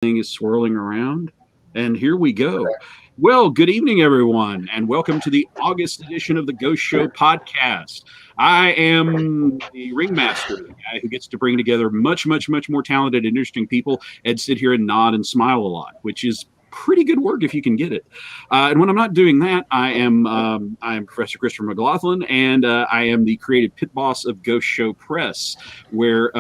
thing is swirling around. And here we go. Well, good evening, everyone, and welcome to the August edition of the Ghost Show podcast. I am the ringmaster, the guy who gets to bring together much more talented and interesting people and sit here and nod and smile a lot, which is pretty good work if you can get it. And when I'm not doing that, I am Professor Christopher McLaughlin, and I am the creative pit boss of Ghost Show Press, where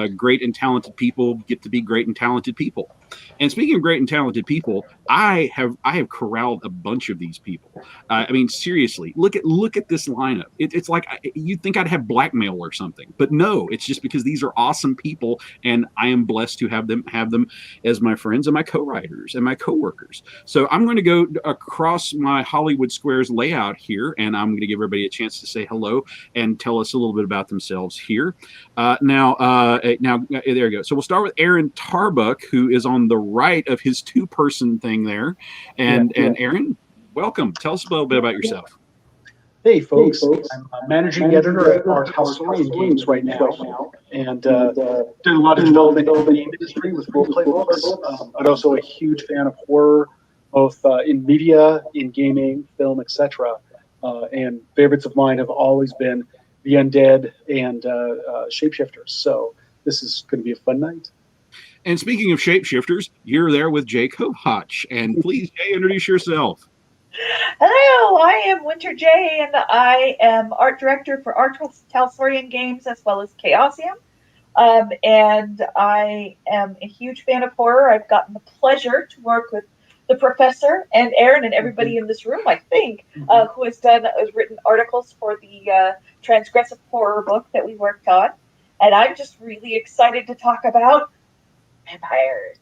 great and talented people get to be great and talented people. And speaking of great and talented people, I have corralled a bunch of these people. I mean, seriously, look at this lineup. It's like you'd think I'd have blackmail or something, but no, it's just because these are awesome people, and I am blessed to have them as my friends and my co-writers and my co-workers. So I'm going to go across my Hollywood Squares layout here, and I'm going to give everybody a chance to say hello and tell us a little bit about themselves here. Now, there you go. So we'll start with Aaron Tarbuck, who is on the right of his two-person thing there. And Aaron, welcome. Tell us a little bit about yourself. Hey, folks. I'm a managing editor at Art Houserian Games right now, and doing a lot of development in the game industry with role-play books, but also a huge fan of horror, both in media, in gaming, film, etc. And favorites of mine have always been the undead and shapeshifters. So this is going to be a fun night. And speaking of shapeshifters, you're there with Jay Kovach. And please, Jay, introduce yourself. Hello, I am Winter J, and I am art director for Art Houserian Games as well as Chaosium. And I am a huge fan of horror. I've gotten the pleasure to work with the professor and Aaron and everybody in this room, I think, who has written articles for the Transgessive horror book that we worked on. And I'm just really excited to talk about vampires.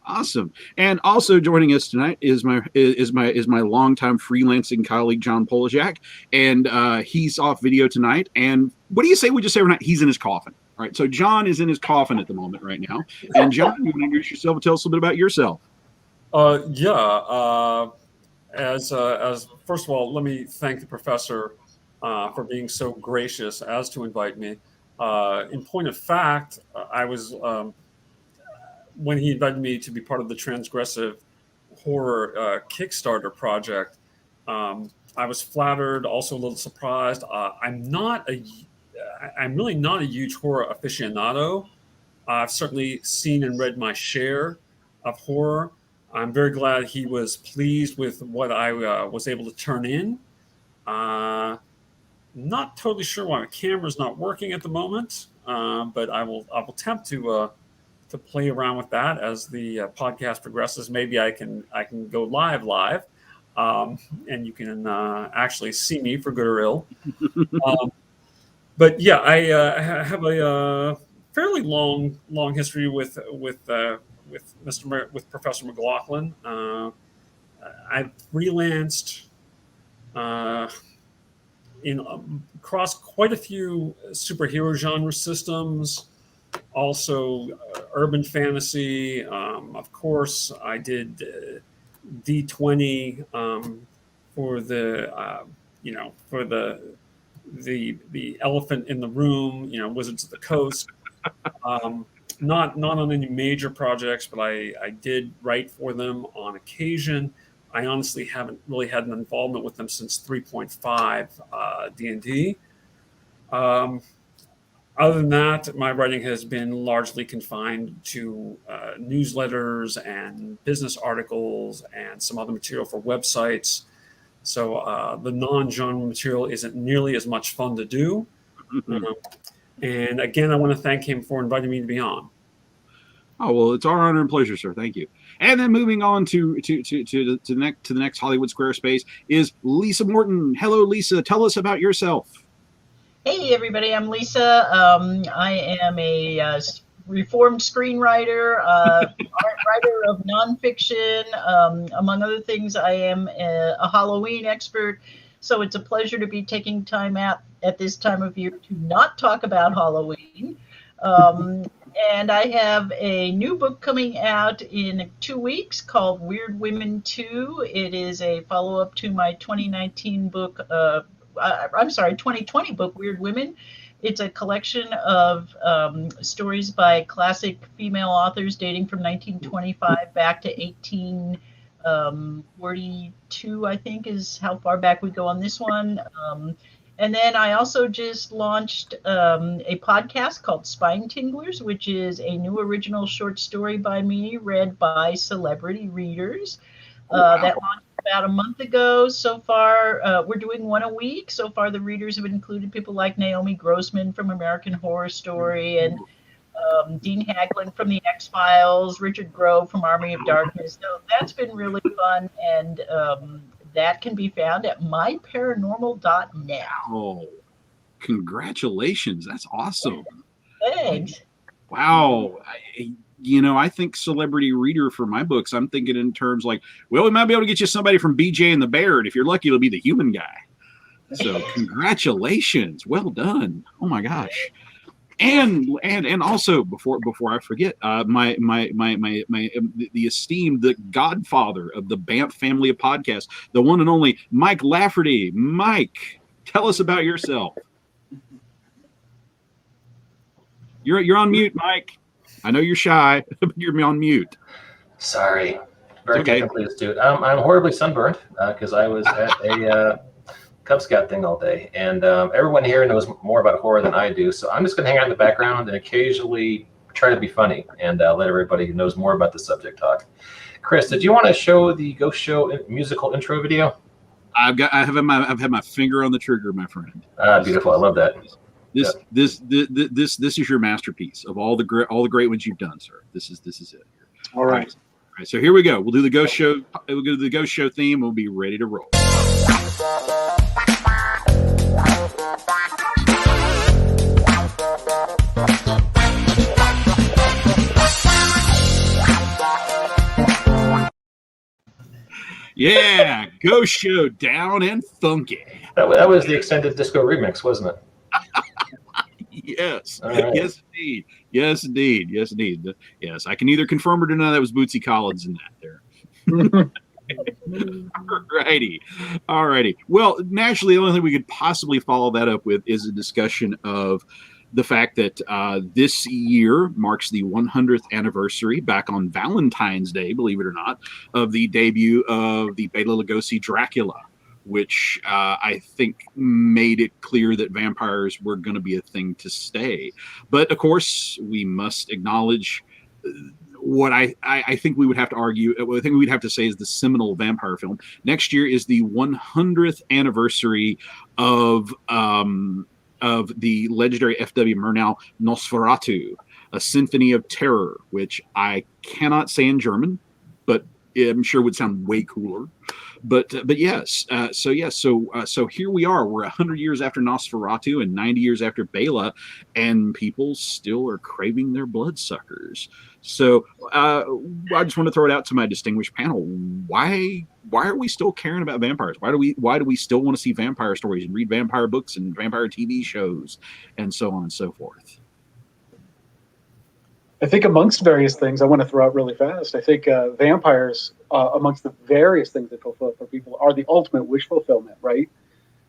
Awesome. And also joining us tonight is my longtime freelancing colleague John Polozak, and he's off video tonight. And what do you say we just say right now? He's in his coffin. All right. So John is in his coffin at the moment right now. And John, you want to introduce yourself and tell us a little bit about yourself? As first of all, let me thank the professor for being so gracious as to invite me. In point of fact, I was when he invited me to be part of the Transgressive horror Kickstarter project. I was flattered, also a little surprised. I'm really not a huge horror aficionado. I've certainly seen and read my share of horror. I'm very glad he was pleased with what I was able to turn in. Not totally sure why my camera's not working at the moment, but I will attempt to play around with that as the podcast progresses. Maybe I can go live, and you can actually see me for good or ill. But yeah, I have a fairly long history with Professor McLaughlin. I've freelanced across quite a few superhero genre systems, also urban fantasy. Of course, I did D20 for the elephant in the room, Wizards of the Coast. Not on any major projects, but I did write for them on occasion. I honestly haven't really had an involvement with them since 3.5 D&D. Other than that, my writing has been largely confined to newsletters and business articles and some other material for websites. So the non-genre material isn't nearly as much fun to do. And again, I want to thank him for inviting me to be on. Oh, well, it's our honor and pleasure, sir. Thank you. And then moving on to the next Hollywood Squarespace is Lisa Morton. Hello, Lisa. Tell us about yourself. Hey, everybody. I'm Lisa. I am a reformed screenwriter, writer of nonfiction. Among other things, I am a Halloween expert. So it's a pleasure to be taking time out at this time of year to not talk about Halloween. And I have a new book coming out in 2 weeks called Weird Women 2. It is a follow-up to my 2019 book, 2020 book, Weird Women. it's a collection of stories by classic female authors dating from 1925 back to 1842, I think, is how far back we go on this one. And then I also just launched a podcast called Spine Tinglers, which is a new original short story by me read by celebrity readers. That launched about a month ago. So far, we're doing one a week. So far, the readers have included people like Naomi Grossman from American Horror Story and Dean Haglund from The X-Files, Richard Grove from Army of Darkness. So that's been really fun, and that can be found at myparanormal.net. Oh, congratulations. That's awesome. Thanks. Wow. I think celebrity reader for my books, I'm thinking in terms like, well, we might be able to get you somebody from BJ and the Bear, and if you're lucky, it'll be the human guy. So congratulations. Well done. Oh my gosh. And also before I forget, the esteemed, the godfather of the Bamf family of podcasts, the one and only Mike Lafferty. Mike, tell us about yourself. You're on mute, Mike. I know you're shy, but you're on mute. Sorry. Very technically astute. I'm horribly sunburned because I was at a Cub Scout thing all day, and everyone here knows more about horror than I do, so I'm just going to hang out in the background and occasionally try to be funny and let everybody who knows more about the subject talk. Chris, did you want to show the Ghost Show musical intro video? I've had my finger on the trigger, my friend. Beautiful. I love that. This is your masterpiece of all the great ones you've done, sir. This is it. All right. All right. So here we go. We'll do the Ghost Show. We'll go to the Ghost Show theme. We'll be ready to roll. Yeah, Ghost Show down and funky. That was the extended disco remix, wasn't it? Yes. Right. Yes, indeed. Yes, indeed. Yes, indeed. Yes, I can either confirm or deny that was Bootsy Collins in that there. All righty. Well, naturally, the only thing we could possibly follow that up with is a discussion of the fact that this year marks the 100th anniversary, back on Valentine's Day, believe it or not, of the debut of the Bela Lugosi Dracula, which I think made it clear that vampires were going to be a thing to stay. But of course, we must acknowledge what I think we would have to argue, what I think we'd have to say is the seminal vampire film. Next year is the 100th anniversary of the legendary F.W. Murnau Nosferatu, A Symphony of Terror, which I cannot say in German, but I'm sure would sound way cooler. But yes, so here we are. We're 100 years after Nosferatu and 90 years after Bela, and people still are craving their bloodsuckers. So I just want to throw it out to my distinguished panel. Why are we still caring about vampires? Why do we still want to see vampire stories and read vampire books and vampire TV shows and so on and so forth? I think amongst various things, I want to throw out really fast. I think vampires, amongst the various things that fulfill for people, are the ultimate wish fulfillment, right?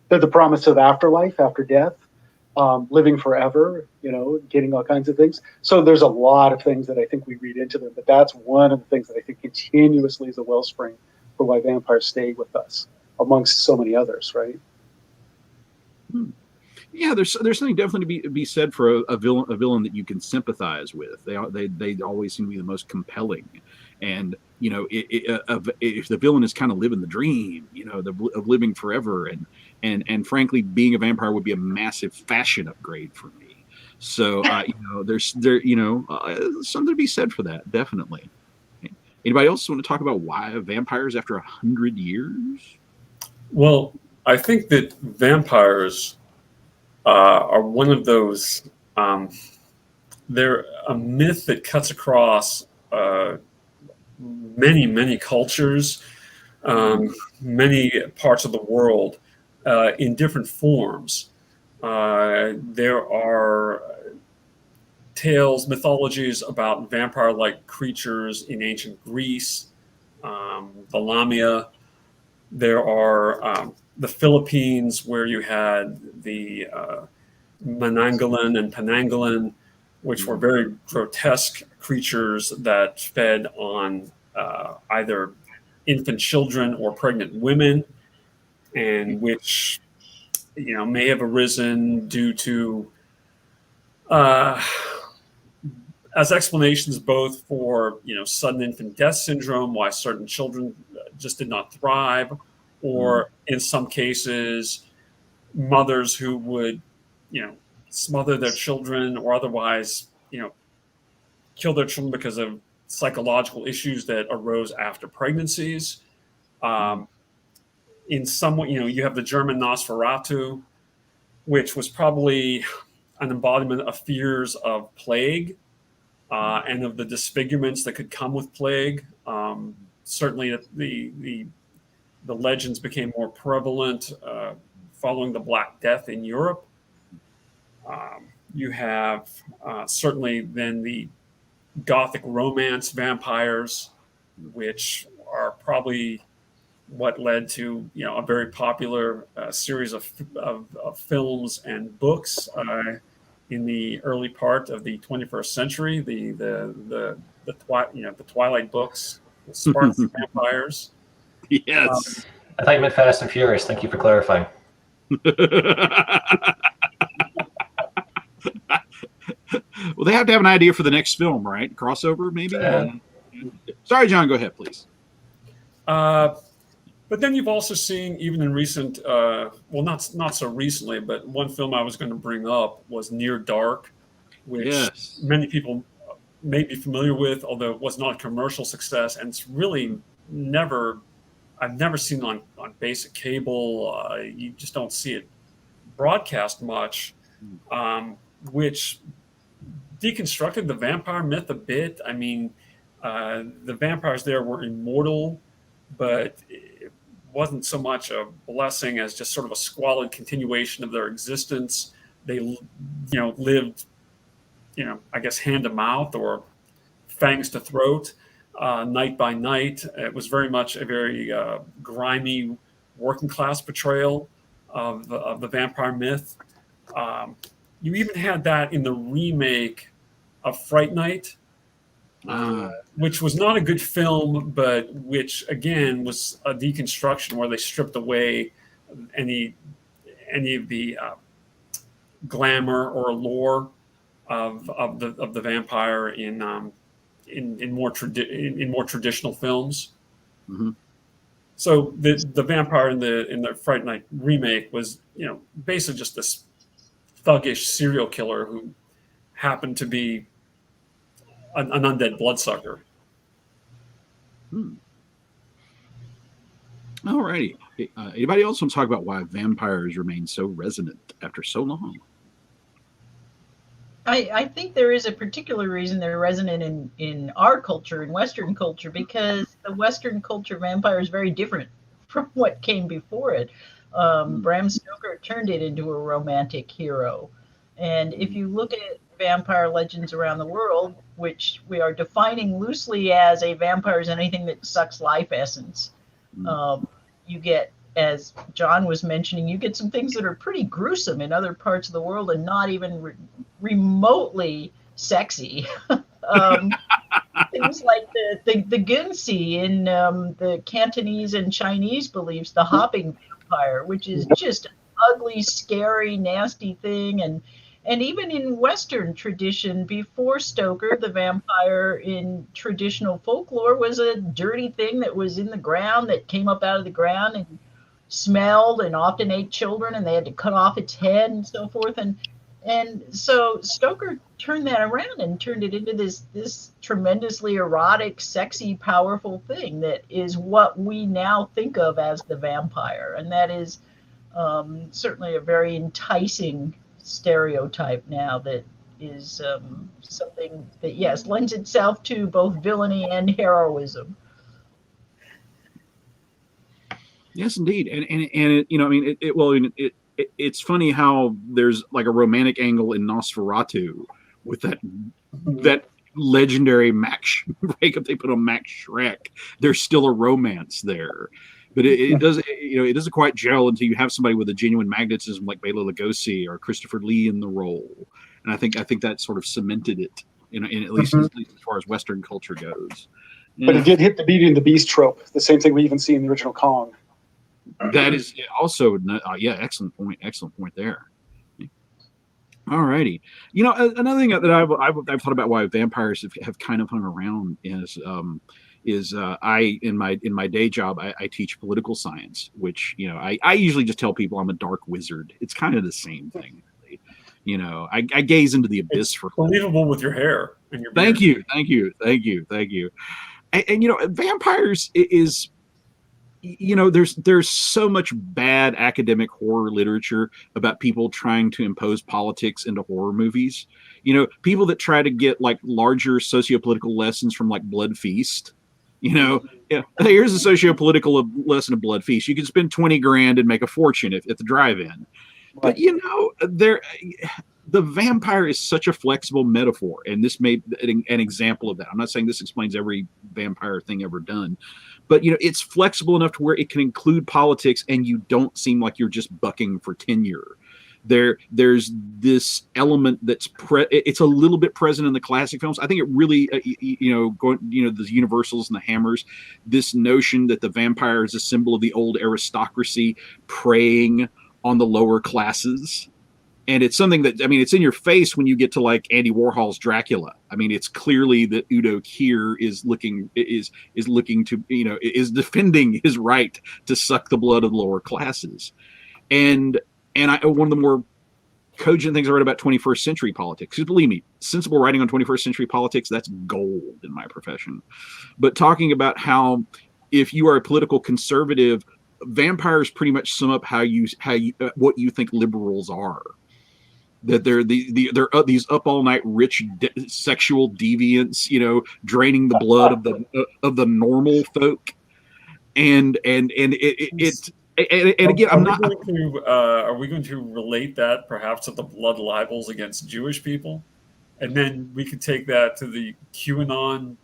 They're the promise of afterlife, after death, living forever, getting all kinds of things. So there's a lot of things that I think we read into them, but that's one of the things that I think continuously is a wellspring for why vampires stay with us, amongst so many others, right? Yeah, there's something definitely to be said for a villain that you can sympathize with. They always seem to be the most compelling, and if the villain is kind of living the dream, of living forever, and frankly, being a vampire would be a massive fashion upgrade for me. So there's something to be said for that, definitely. Anybody else want to talk about why vampires after 100 years? Well, I think that vampires are one of those. They're a myth that cuts across many cultures, many parts of the world, in different forms. There are tales, mythologies about vampire-like creatures in ancient Greece, the Lamia. There are the Philippines, where you had the Manangalan and Penangalan, which were very grotesque creatures that fed on either infant children or pregnant women, and which may have arisen due to as explanations both for sudden infant death syndrome, why certain children just did not thrive, or in some cases mothers who would smother their children or otherwise kill their children because of psychological issues that arose after pregnancies. In some way, you have the German Nosferatu, which was probably an embodiment of fears of plague and of the disfigurements that could come with plague. Certainly, the legends became more prevalent following the Black Death in Europe. You have certainly then the Gothic romance vampires, which are probably what led to a very popular series of films and books in the early part of the 21st century. The Twilight books, the Spartan vampires. Yes. I thought you meant Fast and Furious. Thank you for clarifying. Well, they have to have an idea for the next film, right? Crossover, maybe? Sorry, John, go ahead, please. But then you've also seen, even in recent, not so recently, but one film I was going to bring up was Near Dark, which many people may be familiar with, although it was not a commercial success, and it's really I've never seen on basic cable. You just don't see it broadcast much, which deconstructed the vampire myth a bit. I mean, the vampires there were immortal, but it wasn't so much a blessing as just sort of a squalid continuation of their existence. They, lived, I guess hand to mouth or fangs to throat, night by night. It was very much a very grimy working class portrayal of the vampire myth. You even had that in the remake of Fright Night, which was not a good film, but which again was a deconstruction where they stripped away any of the glamour or allure of the vampire in more traditional films. Mm-hmm. So the vampire in the Fright Night remake was basically just this thuggish serial killer who happened to be an undead bloodsucker. All righty. Anybody else want to talk about why vampires remain so resonant after so long? I think there is a particular reason they're resonant in our culture, in Western culture, because the Western culture vampire is very different from what came before it. Bram Stoker turned it into a romantic hero. And if you look at vampire legends around the world, which we are defining loosely as a vampire is anything that sucks life essence, you get, as John was mentioning, you get some things that are pretty gruesome in other parts of the world and not even remotely sexy. Things like the Gunsi in the Cantonese and Chinese beliefs, the hopping vampire, which is just an ugly, scary, nasty thing. And even in Western tradition, before Stoker, the vampire in traditional folklore was a dirty thing that was in the ground, that came up out of the ground and smelled and often ate children, and they had to cut off its head and so forth. And so Stoker turned that around and turned it into this tremendously erotic, sexy, powerful thing that is what we now think of as the vampire. And that is certainly a very enticing stereotype now that is something that, yes, lends itself to both villainy and heroism. Yes, indeed. And it's funny how there's like a romantic angle in Nosferatu with that legendary Max breakup they put on Max Schreck. There's still a romance there. but it does, it doesn't quite gel until you have somebody with a genuine magnetism like Bela Lugosi or Christopher Lee in the role. And I think that sort of cemented it in at least as far as Western culture goes. But it did hit the Beauty and the Beast trope, the same thing we even see in the original Kong. That is also, excellent point there. All righty. Another thing that I've thought about why vampires have kind of hung around is I in my day job I teach political science, which I usually just tell people I'm a dark wizard. It's kind of the same thing, really. I gaze into the abyss. It's believable with your hair and your beard. Thank you. And vampires is. There's so much bad academic horror literature about people trying to impose politics into horror movies. People that try to get like larger sociopolitical lessons from like Blood Feast. Here's a sociopolitical lesson of Blood Feast. You can spend $20,000 and make a fortune at the drive-in. But the vampire is such a flexible metaphor, and this made an example of that. I'm not saying this explains every vampire thing ever done, but it's flexible enough to where it can include politics, and you don't seem like you're just bucking for tenure. There's this element that's it's a little bit present in the classic films. I think it really, the Universals and the Hammers, this notion that the vampire is a symbol of the old aristocracy preying on the lower classes. And it's something that, it's in your face when you get to like Andy Warhol's Dracula. It's clearly that Udo Kier is looking to, is defending his right to suck the blood of the lower classes. And one of the more cogent things I read about 21st century politics, because believe me, sensible writing on 21st century politics, that's gold in my profession. But talking about how if you are a political conservative, vampires pretty much sum up what you think liberals are. That they're these up all night rich sexual deviants, draining the blood of the normal folk, and again, are we going to relate that perhaps to the blood libels against Jewish people, and then we could take that to the QAnon,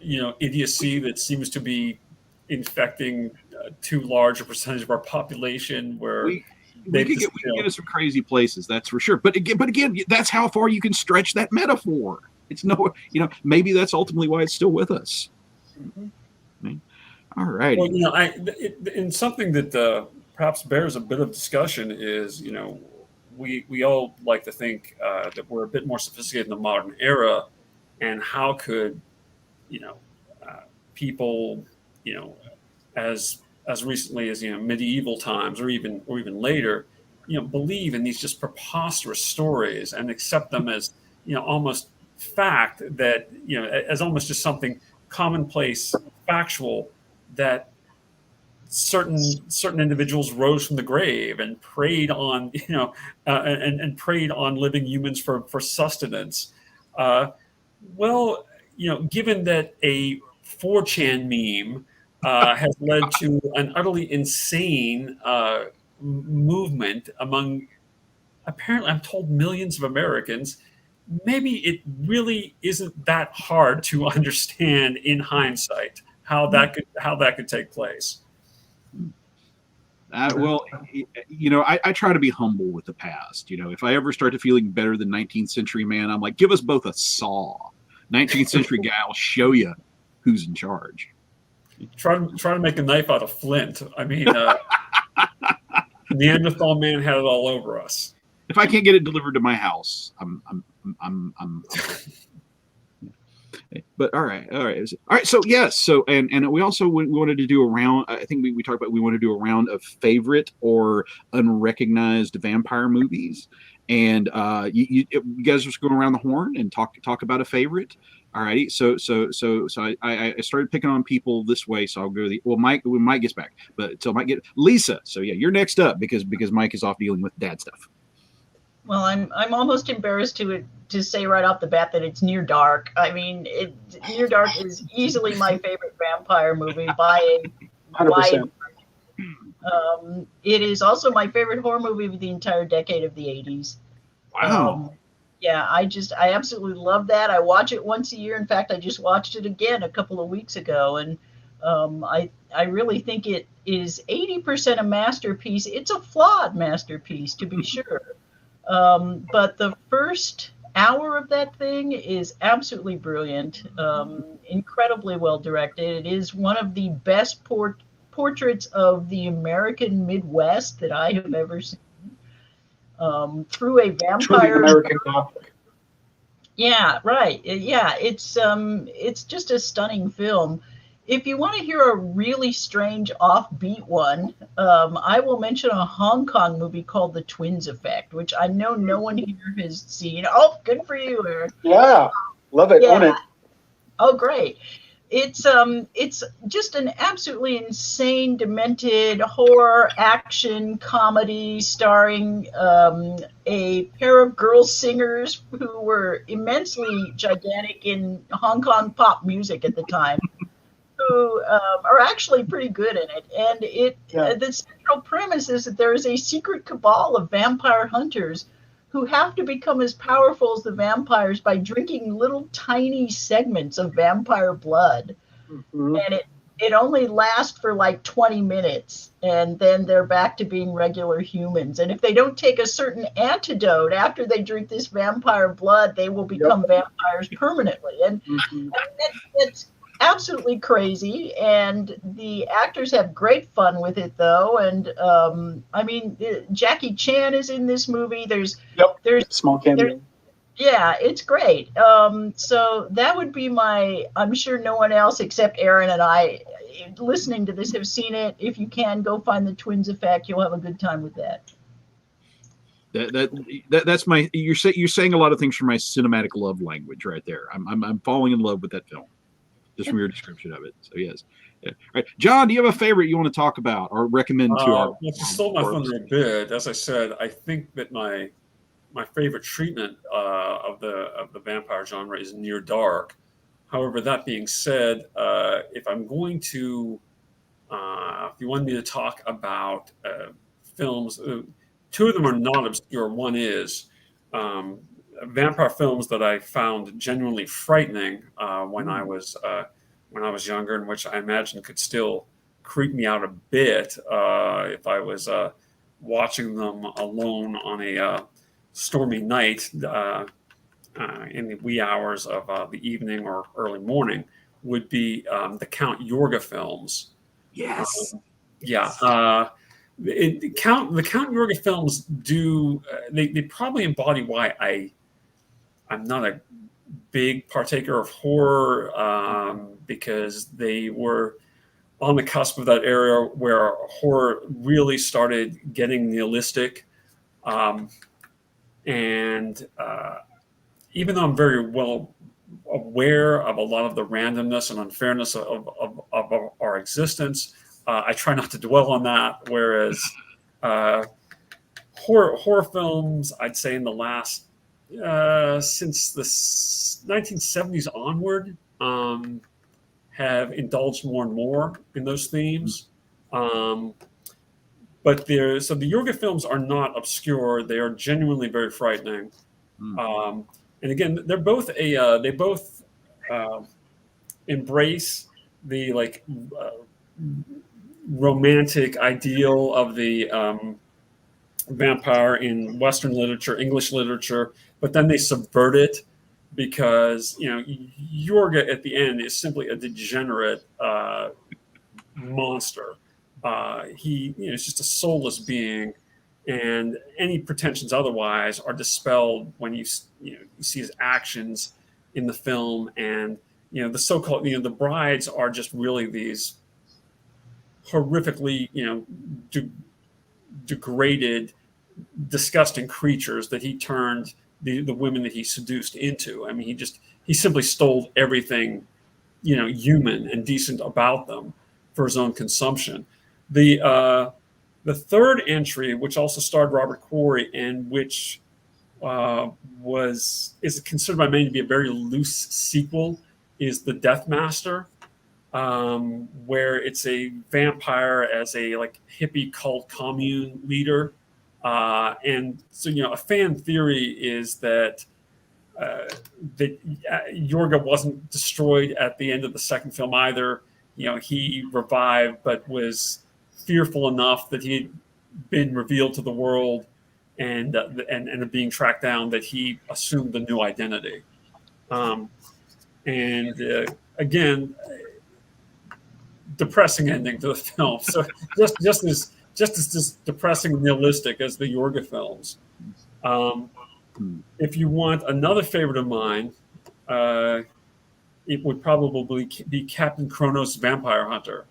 idiocy that seems to be infecting too large a percentage of our population, where we could get into some crazy places, that's for sure. But again, that's how far you can stretch that metaphor. It's maybe that's ultimately why it's still with us. All right. Well, and something that perhaps bears a bit of discussion is, we all like to think that we're a bit more sophisticated in the modern era, and how could, people, as recently as medieval times or even later, believe in these just preposterous stories and accept them as almost fact, that as almost just something commonplace, factual, that certain individuals rose from the grave and preyed on and preyed on living humans for sustenance. Given that a 4chan meme has led to an utterly insane movement among, apparently, I'm told, millions of Americans, maybe it really isn't that hard to understand in hindsight how that could take place. I try to be humble with the past. If I ever start to feeling better than 19th century man, I'm like, give us both a saw. 19th century guy will show you who's in charge. Try to make a knife out of flint. Neanderthal man had it all over us. If I can't get it delivered to my house, I'm But all right. So yes. So and we also wanted to do a round. I think we talked about we want to do a round of favorite or unrecognized vampire movies. And you guys just going around the horn and talk about a favorite. All righty. So I started picking on people this way. So I'll go Mike. When Mike gets back, but so Mike get Lisa. So yeah, you're next up because Mike is off dealing with dad stuff. Well, I'm almost embarrassed to say right off the bat that it's Near Dark. Near Dark is easily my favorite vampire movie by a 100%. It is also my favorite horror movie of the entire decade of the 80s. Wow. Yeah, I absolutely love that. I watch it once a year. In fact, I just watched it again a couple of weeks ago, and I really think it is 80% a masterpiece. It's a flawed masterpiece, to be sure. But the first hour of that thing is absolutely brilliant, incredibly well directed. It is one of the best portraits of the American Midwest that I have ever seen. Through a Truly vampire. American Gothic. Yeah, right. Yeah, it's just a stunning film. If you want to hear a really strange offbeat one, I will mention a Hong Kong movie called The Twins Effect, which I know no one here has seen. Oh, good for you, Eric. Yeah, love it. Own Yeah. it. Oh, great. It's just an absolutely insane, demented horror action comedy starring a pair of girl singers who were immensely gigantic in Hong Kong pop music at the time, who are actually pretty good in it. And the central premise is that there is a secret cabal of vampire hunters who have to become as powerful as the vampires by drinking little tiny segments of vampire blood. Mm-hmm. And it only lasts for like 20 minutes, and then they're back to being regular humans. And if they don't take a certain antidote after they drink this vampire blood, they will become vampires permanently. And that's absolutely crazy, and the actors have great fun with it, though. And I mean, Jackie Chan is in this movie. There's small cameo. Yeah, it's great. So that would be I'm sure no one else except Aaron and I listening to this have seen it. If you can, go find The Twins Effect. You'll have a good time with that. That's my. You're saying a lot of things from my cinematic love language right there. I'm falling in love with that film, just from your description of it. So yes. Yeah. All right, John, do you have a favorite you want to talk about or recommend to our? Well, you stole my thunder a bit. As I said, I think that my favorite treatment of the vampire genre is near dark. However, that being said, if I'm going to, if you want me to talk about films, two of them are not obscure. One is vampire films that I found genuinely frightening when I was younger, and which I imagine could still creep me out a bit if I was watching them alone on a stormy night in the wee hours of the evening or early morning, would be the Count Yorga films. Yes. The Count Yorga films do they probably embody why I'm not a big partaker of horror, because they were on the cusp of that era where horror really started getting nihilistic. And even though I'm very well aware of a lot of the randomness and unfairness of our existence, I try not to dwell on that. Whereas horror films, I'd say in the last since the 1970s onward, have indulged more and more in those themes. But so the Yorga films are not obscure; they are genuinely very frightening. And again, they both embrace the romantic ideal of the vampire in Western literature, English literature, but then they subvert it because Yorga at the end is simply a degenerate monster. He is just a soulless being, and any pretensions otherwise are dispelled when you see his actions in the film. And the so-called the brides are just really these horrifically degraded, disgusting creatures that he turned the women that he seduced into. I mean, he simply stole everything human and decent about them for his own consumption. The third entry, which also starred Robert Quarry, and which is considered by many to be a very loose sequel, is The Death Master, where it's a vampire as a hippie cult commune leader, and so a fan theory is that Yorga wasn't destroyed at the end of the second film either. he revived, but was fearful enough that he had been revealed to the world and being tracked down, that he assumed a new identity. Again, depressing ending to the film. So just as depressing and nihilistic as the Yorga films. If you want another favorite of mine, it would probably be Captain Kronos Vampire Hunter.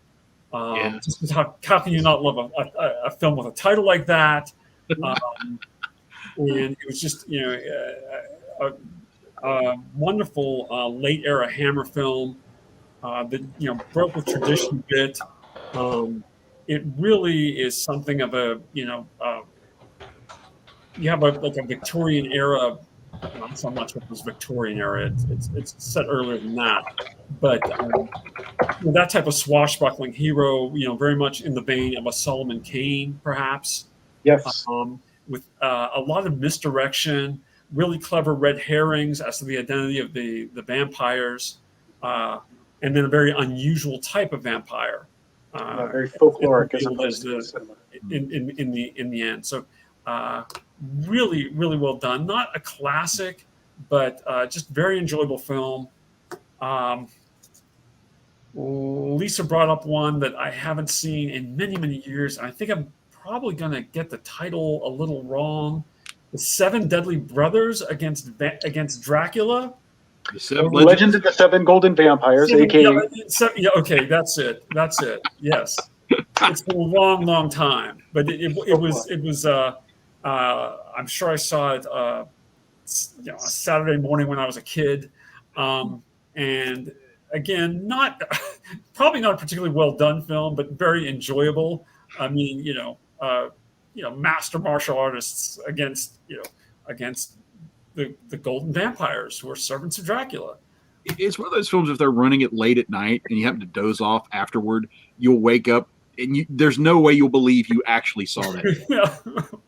Just how can you not love a film with a title like that? And it was just a wonderful late era Hammer film that broke with tradition a bit. It really is something of a you have a Victorian era. I'm not sure if it was Victorian era. It's set earlier than that, but that type of swashbuckling hero, very much in the vein of a Solomon Kane, perhaps. Yes. With a lot of misdirection, really clever red herrings as to the identity of the vampires, and then a very unusual type of vampire. Very folkloric in the end. So really, really well done. Not a classic, but just very enjoyable film. Lisa brought up one that I haven't seen in many, many years. I think I'm probably going to get the title a little wrong. The Seven Deadly Brothers against Dracula. Legend of the Seven Golden Vampires, aka. Okay, that's it. Yes, it's been a long, long time, but it was. I'm sure I saw it. A Saturday morning when I was a kid, and again, probably not a particularly well done film, but very enjoyable. I mean, master martial artists against the golden vampires who are servants of Dracula. It's one of those films, if they're running it late at night and you happen to doze off afterward, you'll wake up and there's no way you'll believe you actually saw that.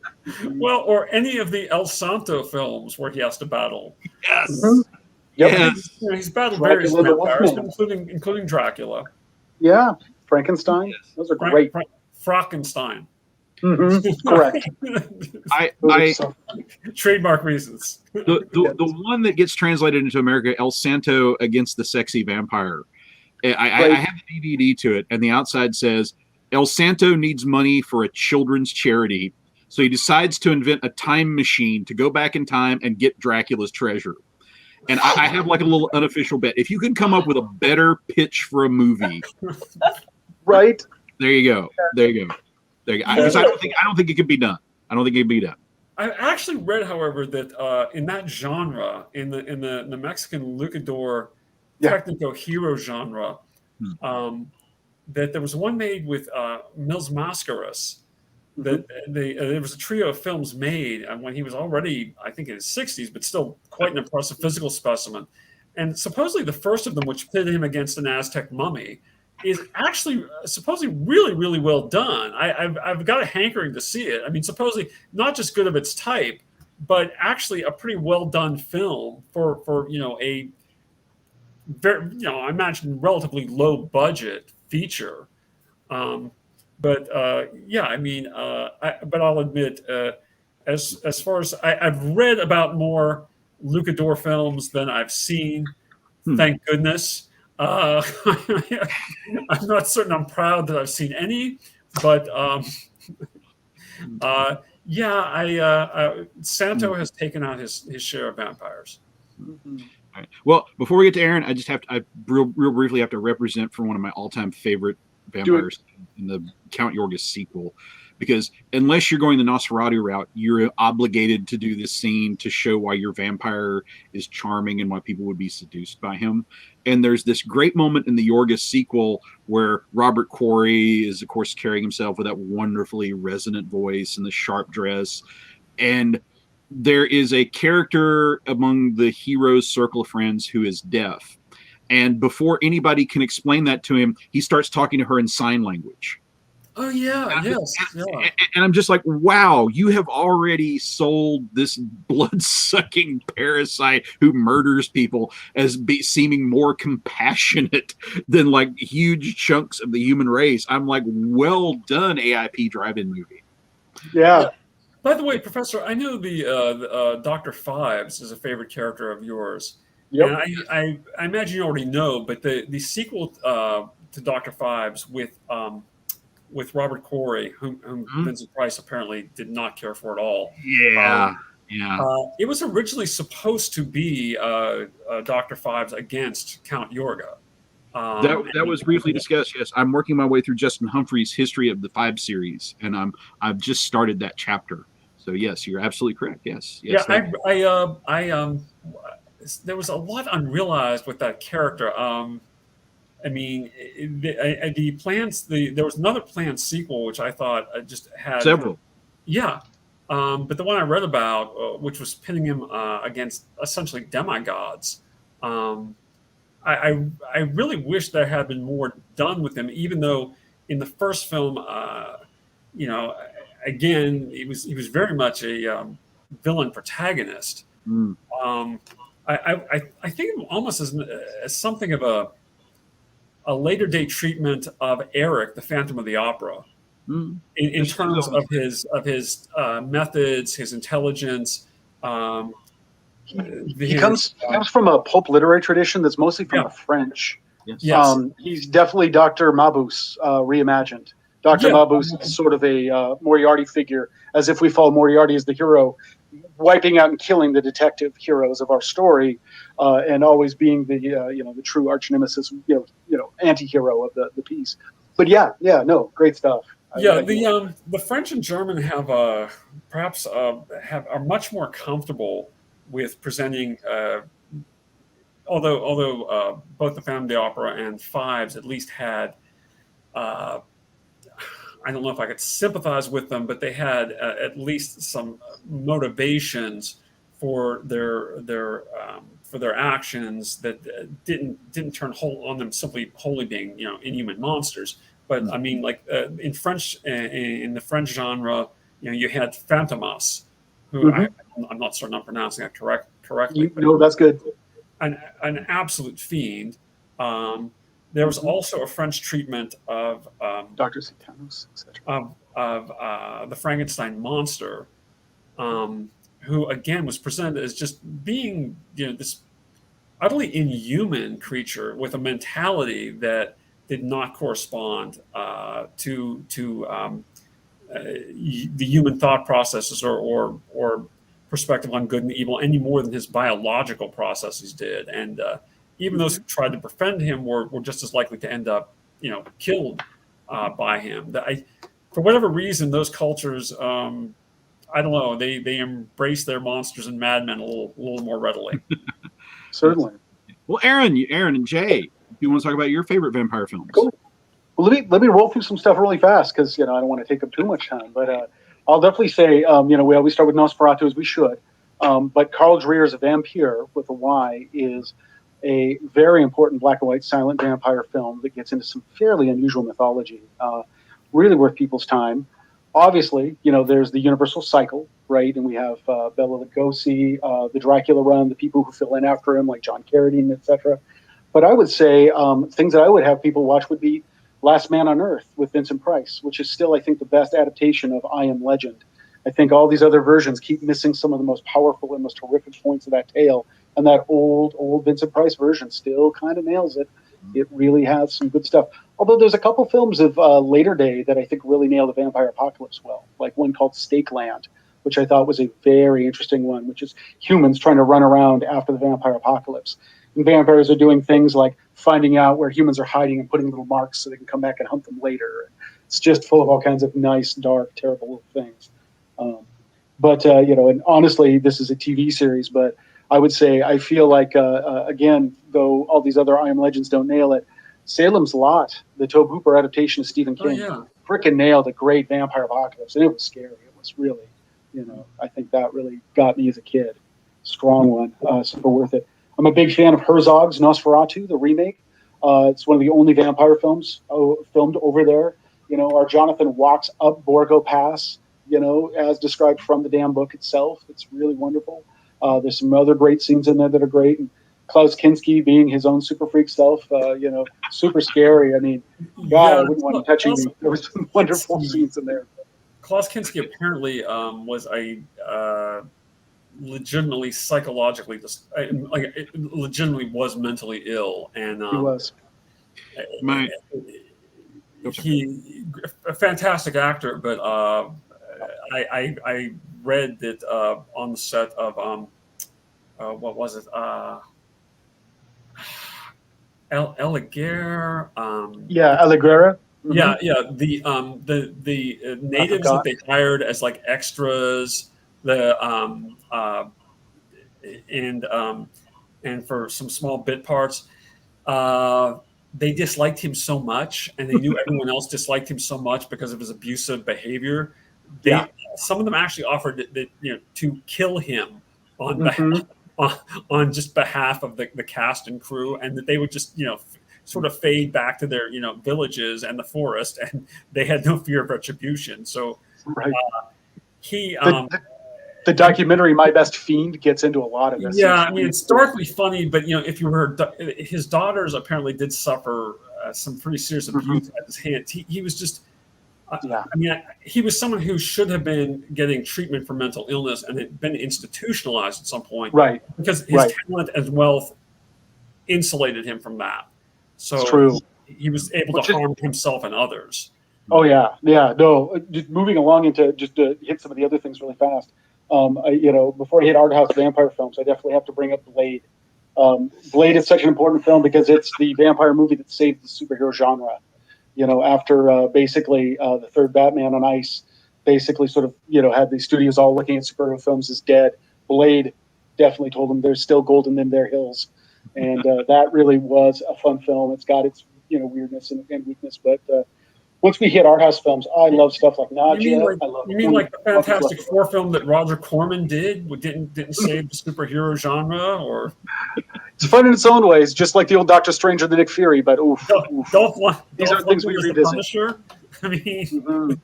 Well, or any of the El Santo films where he has to battle. Yes. Mm-hmm. Yes. He's battled various vampires, including Dracula. Yeah. Frankenstein. Yes. Those are great. Frankenstein. Mm-hmm. Correct. I trademark reasons. The one that gets translated into America, El Santo against the Sexy Vampire. I have the DVD to it, and the outside says El Santo needs money for a children's charity, so he decides to invent a time machine to go back in time and get Dracula's treasure. And I have like a little unofficial bet. If you could come up with a better pitch for a movie, right? There you go. Because I don't think it could be done. I actually read, however, that in that genre, in the Mexican luchador technico hero genre, that there was one made with Mills Mascaras. That there was a trio of films made when he was already, I think, in his 60s, but still quite an impressive physical specimen. And supposedly the first of them, which pitted him against an Aztec mummy, is actually supposedly really, really well done. I've got a hankering to see it. I mean, supposedly not just good of its type, but actually a pretty well done film for a very, I imagine relatively low budget feature. But I'll admit, as far as I've read about more luchador films than I've seen, thank goodness. I'm not certain I'm proud that I've seen any, but Santo has taken out his share of vampires. Mm-hmm. All right. Well, before we get to Aaron, I real briefly have to represent for one of my all-time favorite vampires in the Count Yorgos sequel, because unless you're going the Nosferatu route, you're obligated to do this scene to show why your vampire is charming and why people would be seduced by him. And there's this great moment in the Yorgos sequel where Robert Quarry is, of course, carrying himself with that wonderfully resonant voice and the sharp dress. And there is a character among the hero's circle of friends who is deaf. And before anybody can explain that to him, he starts talking to her in sign language. Oh yeah, yes, yeah. And I'm just like, wow, you have already sold this blood-sucking parasite who murders people as seeming more compassionate than like huge chunks of the human race. I'm like, well done, AIP drive-in movie. Yeah. By the way, Professor, I know the Dr. Fives is a favorite character of yours. Yep. And I imagine you already know, but the sequel to Dr. Fives with Robert Corey, whom Vincent Price apparently did not care for at all. Yeah. It was originally supposed to be Dr. Fives against Count Yorga. That was briefly discussed. Yes, I'm working my way through Justin Humphrey's history of the Five series, and I've just started that chapter. So yes, you're absolutely correct. Yes. Yeah, there was a lot unrealized with that character. I mean, the plans. There was another planned sequel which I thought just had several. Yeah, but the one I read about, which was pitting him against essentially demigods. I really wish there had been more done with him, even though in the first film, again, he was very much a villain protagonist. I think almost as something of a later date treatment of Eric, the Phantom of the Opera, in terms of his methods, his intelligence. He comes from a pulp literary tradition that's mostly from the French. Yes. He's definitely Dr. Mabuse reimagined. Dr. Mabuse is sort of a Moriarty figure, as if we follow Moriarty as the hero, wiping out and killing the detective heroes of our story, and always being the the true arch nemesis, anti-hero of the piece. But great stuff. The French and German have are much more comfortable with presenting, although both the Phantom of the Opera and Fives at least had, I don't know if I could sympathize with them, but they had at least some motivations for their actions that didn't turn whole on them simply wholly being inhuman monsters. But I mean, like in the French genre, you had Fantomas, who I'm not certain I'm pronouncing that correctly. No, that's good. An absolute fiend. There was also a French treatment of Dr. Satanos, etc. of the Frankenstein monster, who again was presented as just being this utterly inhuman creature with a mentality that did not correspond to the human thought processes or perspective on good and evil any more than his biological processes did. And even those who tried to befriend him were just as likely to end up, killed by him. For whatever reason, those cultures, I don't know, they embrace their monsters and madmen a little more readily. Certainly. Well, Aaron and Jay, do you want to talk about your favorite vampire films? Cool. Well, let me roll through some stuff really fast because I don't want to take up too much time. But I'll definitely say we always start with Nosferatu as we should. But Carl Dreer's Vampire with a Y is a very important black and white silent vampire film that gets into some fairly unusual mythology. Really worth people's time. Obviously, there's the universal cycle, right? And we have Bela Lugosi, the Dracula run, the people who fill in after him, like John Carradine, etc. But I would say things that I would have people watch would be Last Man on Earth with Vincent Price, which is still, I think, the best adaptation of I Am Legend. I think all these other versions keep missing some of the most powerful and most horrific points of that tale. And that old Vincent Price version still kind of nails it. It really has some good stuff. Although there's a couple films of later day that I think really nail the vampire apocalypse well, like one called Stakeland, which I thought was a very interesting one, which is humans trying to run around after the vampire apocalypse. And vampires are doing things like finding out where humans are hiding and putting little marks so they can come back and hunt them later. It's just full of all kinds of nice, dark, terrible little things. And honestly, this is a TV series, but I would say I feel like, again, though all these other I Am Legends don't nail it, Salem's Lot, the Tobe Hooper adaptation of Stephen King, frickin' nailed a great vampire apocalypse. And it was scary. It was really, I think that really got me as a kid. Strong one, super worth it. I'm a big fan of Herzog's Nosferatu, the remake. It's one of the only vampire films filmed over there. Our Jonathan walks up Borgo Pass, as described from the damn book itself. It's really wonderful. There's some other great scenes in there that are great. And Klaus Kinski being his own super freak self, super scary. I mean, God, I wouldn't want him touching me. There was some wonderful scenes in there. Klaus Kinski apparently was a legitimately psychologically, legitimately was mentally ill, and He was. He a fantastic actor, but I read that on the set of what was it? Eliger. Eliger. Mm-hmm. Yeah. The natives that they hired as like extras, and for some small bit parts, they disliked him so much, and they knew everyone else disliked him so much because of his abusive behavior. Some of them actually offered to kill him on just behalf of the cast and crew, and that they would just sort of fade back to their villages and the forest, and they had no fear of retribution. So the documentary My Best Fiend gets into a lot of this. Yeah, I mean, it's darkly funny, but if you heard, his daughters apparently did suffer some pretty serious abuse at his hands. He was just, I mean, he was someone who should have been getting treatment for mental illness and had been institutionalized at some point, right? Because his talent and wealth insulated him from that. So it's true. He was able to harm himself and others. Oh yeah. No, just moving along into just to hit some of the other things really fast. Before I hit art house vampire films, I definitely have to bring up Blade. Blade is such an important film because it's the vampire movie that saved the superhero genre. After basically the third Batman on Ice, basically sort of had the studios all looking at superhero films as dead. Blade definitely told them there's still golden in their hills, and that really was a fun film. It's got its weirdness and weakness, but once we hit art house films, I love stuff like Nausea. You mean like the Fantastic Four film that Roger Corman didn't save the superhero genre, or? It's fun in its own ways, just like the old Doctor Strange or the Nick Fury. But these are things we revisit. I mean,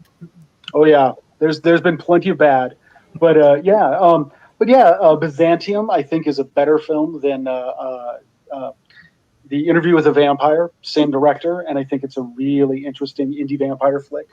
oh yeah, there's been plenty of bad, but Byzantium I think is a better film than The Interview with a Vampire, same director, and I think it's a really interesting indie vampire flick.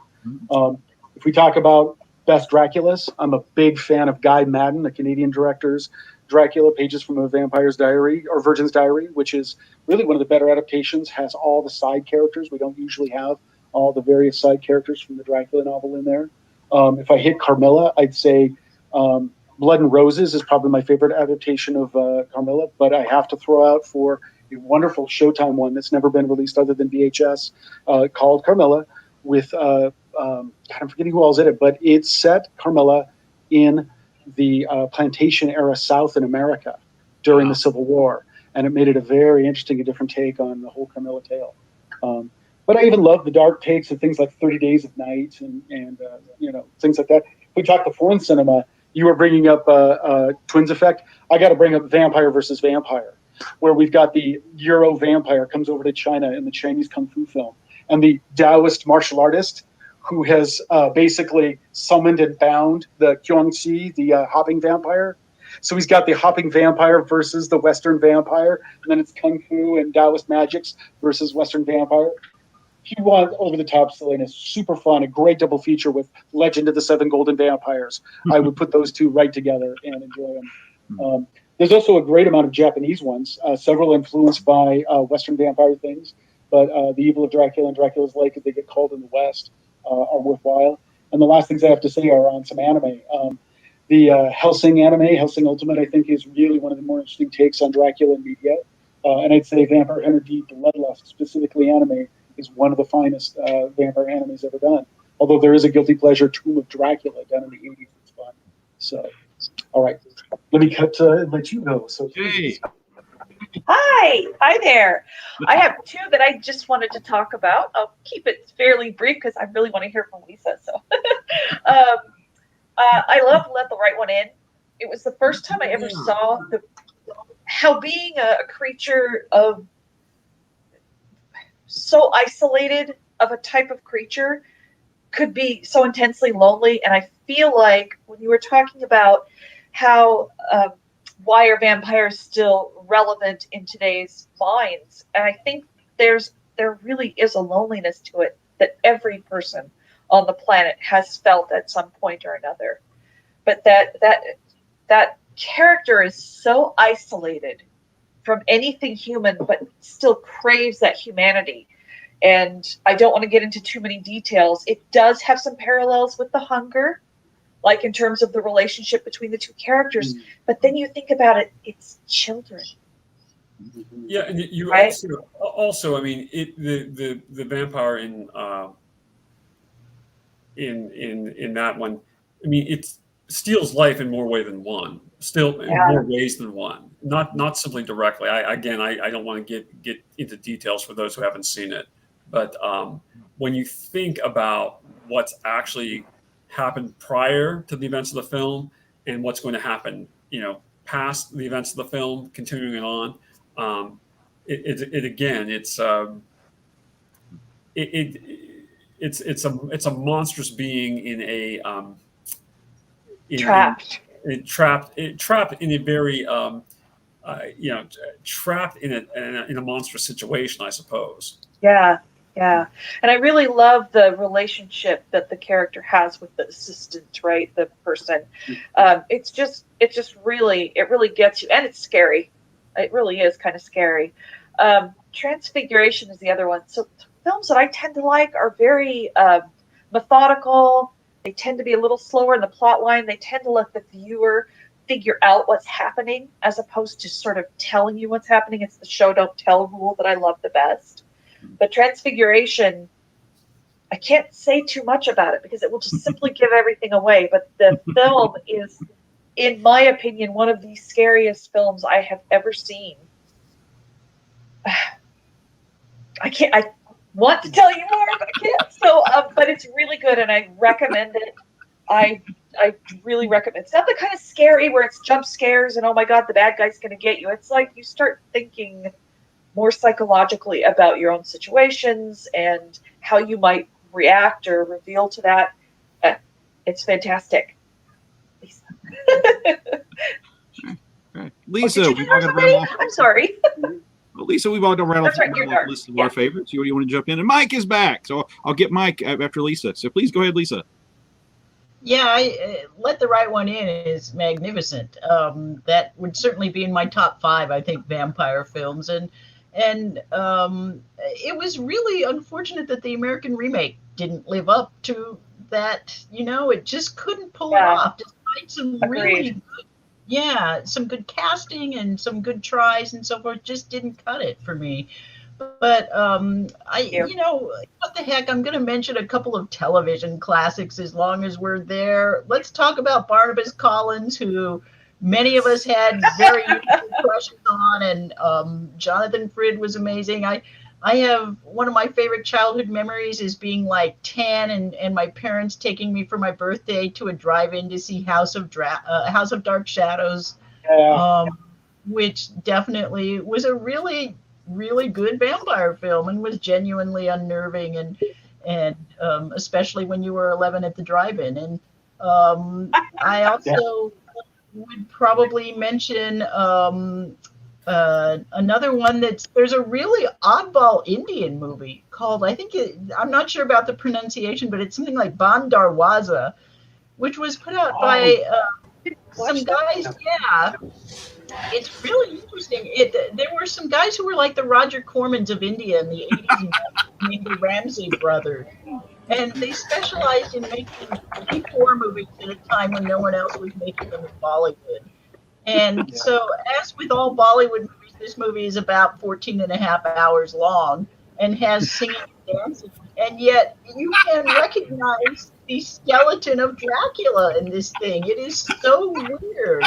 If we talk about best Draculas, I'm a big fan of Guy Maddin, the Canadian director's Dracula, Pages from a Vampire's Diary, or Virgin's Diary, which is really one of the better adaptations, has all the side characters. We don't usually have all the various side characters from the Dracula novel in there. If I hit Carmilla, I'd say Blood and Roses is probably my favorite adaptation of Carmilla, but I have to throw out for a wonderful Showtime one that's never been released other than VHS, called Carmilla, with I'm forgetting who all's in it, but it set Carmilla in the plantation era South in America during the Civil War, and it made it a very interesting and different take on the whole Carmilla tale. But I even love the dark takes of things like 30 Days of Night and things like that. If we talk to foreign cinema, you were bringing up Twins Effect. I got to bring up Vampire versus Vampire, where we've got the Euro vampire comes over to China in the Chinese Kung Fu film, and the Taoist martial artist who has basically summoned and bound the Qiongqi, the hopping vampire. So he's got the hopping vampire versus the Western vampire, and then it's Kung Fu and Taoist magics versus Western vampire. If you want over-the-top silliness, super fun, a great double feature with Legend of the Seven Golden Vampires. I would put those two right together and enjoy them. There's also a great amount of Japanese ones, several influenced by Western vampire things, but The Evil of Dracula and Dracula's Lake, as they get called in the West, are worthwhile. And the last things I have to say are on some anime. The Hellsing anime, Hellsing Ultimate, I think is really one of the more interesting takes on Dracula in media. And I'd say Vampire Hunter D Bloodlust, specifically anime, is one of the finest vampire animes ever done. Although there is a guilty pleasure Tomb of Dracula done in the 80s. It's fun. So, all right. Let me cut and let you go. So, hey. Hi there. I have two that I just wanted to talk about. I'll keep it fairly brief because I really want to hear from Lisa. So, I love Let the Right One In. It was the first time I ever saw how being a creature of so isolated of a type of creature could be so intensely lonely. And I feel like when you were talking about how why are vampires still relevant in today's minds, and I think there really is a loneliness to it that every person on the planet has felt at some point or another. But that character is so isolated from anything human, but still craves that humanity. And I don't want to get into too many details. It does have some parallels with The Hunger, like in terms of the relationship between the two characters. But then you think about it, it's children. Yeah, and you right? also, I mean, the vampire in that one, I mean, it steals life in more ways than one. More ways than one. Not simply directly. I don't want to get into details for those who haven't seen it, but when you think about what's actually happened prior to the events of the film and what's going to happen, past the events of the film, continuing it on, it's a monstrous being in a trapped in a very trapped in a monstrous situation, I suppose. Yeah. And I really love the relationship that the character has with the assistant, right? The person. It really gets you, and it's scary. It really is kind of scary. Transfiguration is the other one. So films that I tend to like are very methodical. They tend to be a little slower in the plot line. They tend to let the viewer figure out what's happening as opposed to sort of telling you what's happening. It's the show don't tell rule that I love the best. But Transfiguration, I can't say too much about it because it will just simply give everything away. But the film is, in my opinion, one of the scariest films I have ever seen. I want to tell you more, but I can't. So, but it's really good, and I recommend it. I really recommend it. It's not the kind of scary where it's jump scares and, oh my God, the bad guy's going to get you. It's like you start thinking more psychologically about your own situations and how you might react or reveal to that. It's fantastic. Lisa. Right. Lisa, I'm sorry. Well, Lisa, we've all rattled off the list of our favorites. You want to jump in? And Mike is back, so I'll get Mike after Lisa. So please go ahead, Lisa. Yeah, Let the Right One In is magnificent. That would certainly be in my top 5, I think, vampire films. And it was really unfortunate that the American remake didn't live up to that. It just couldn't pull it off, despite some really good, some good casting and some good tries and so forth. Just didn't cut it for me. But what the heck? I'm going to mention a couple of television classics as long as we're there. Let's talk about Barnabas Collins, who many of us had very crushes on, and Jonathan Frid was amazing. I have one of my favorite childhood memories is being like 10 and my parents taking me for my birthday to a drive-in to see House of Dark Shadows, which definitely was a really, really good vampire film and was genuinely unnerving, and especially when you were 11 at the drive-in. And I also would probably mention another one there's a really oddball Indian movie called, I'm not sure about the pronunciation, but it's something like Ban Darwaza, which was put out by some guys. Yeah, it's really interesting. There were some guys who were like the Roger Cormans of India in the 80s and 90s, named the Ramsey brothers. And they specialized in making deep horror movies at a time when no one else was making them in Bollywood. And so, as with all Bollywood movies, this movie is about 14 and a half hours long and has singing and dancing. And yet, you can recognize the skeleton of Dracula in this thing. It is so weird.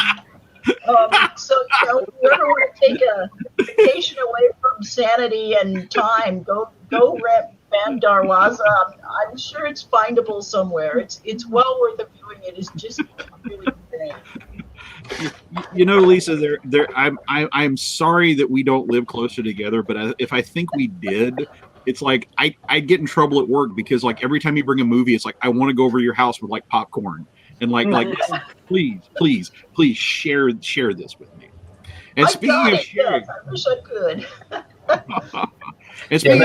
So, if you ever want to take a vacation away from sanity and time, go rent Ban Darwaza. I'm sure it's findable somewhere. It's well worth the viewing. It is just really great. Lisa, I'm sorry that we don't live closer together, but if I think we did, it's like I get in trouble at work because like every time you bring a movie, it's like I want to go over to your house with like popcorn and like please share this with me. And speaking of sharing, yes, I wish I could. and speaking